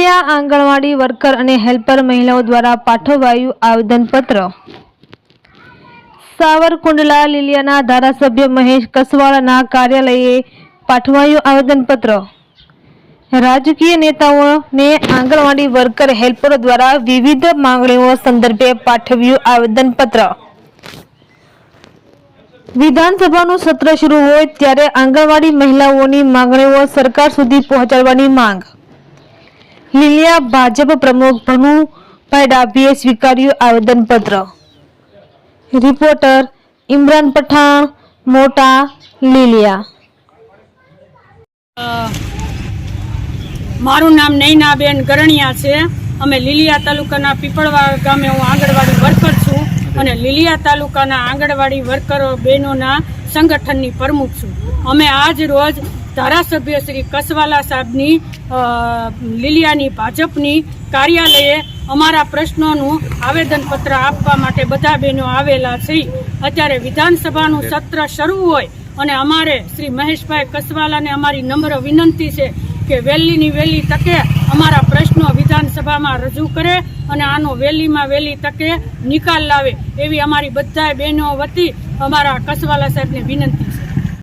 લીલિયા આંગણવાડી worker અને helper મહિલાઓ દ્વારા પાઠવાયું આવેદનપત્ર। સાવરકુંડલા લીલિયાના ધારાસભ્ય મહેશ કસવાળાના કાર્યાલયે પાઠવાયું આવેદનપત્ર। રાજકીય નેતાઓને આંગણવાડી વર્કર હેલ્પરો દ્વારા વિવિધ માંગણીઓ સંદર્ભે પાઠવ્યું આવેદનપત્ર। વિધાનસભાનું સત્ર શરૂ હોય ત્યારે આંગણવાડી મહિલાઓની માંગણીઓ સરકાર સુધી પહોંચાડવાની માંગ। લીલિયા ભાજપ પ્રમુખ ભનુભાઈ ડાભીએ સ્વીકાર્યું આવેદનપત્ર। રિપોર્ટર ઇમરાન પઠાણ, મોટા લીલિયા। મારું નામ નૈનાબેન ગરણિયા છે। અમે લીલિયા તાલુકાના પીપળવા ગામે હું આંગણવાડી વર્કર છું અને લીલિયા તાલુકાના આંગણવાડી વર્કરો બહેનોના સંગઠનની પ્રમુખ છું। અમે આજ રોજ ધારાસભ્ય શ્રી કસવાલા સાહેબની લીલિયાની ભાજપની કાર્યાલયે અમારા પ્રશ્નોનું આવેદનપત્ર આપવા માટે બધા બહેનો આવેલા છે। અત્યારે વિધાનસભાનું સત્ર શરૂ હોય અને અમારે શ્રી મહેશભાઈ કસવાલાને અમારી નમ્ર વિનંતી છે કે વહેલીની વહેલી તકે અમારા પ્રશ્નો વિધાનસભામાં રજૂ કરે અને આનો વહેલીમાં વહેલી તકે નિકાલ લાવે એવી અમારી બધા બહેનો વતી અમારા કસવાલા સાહેબને વિનંતી।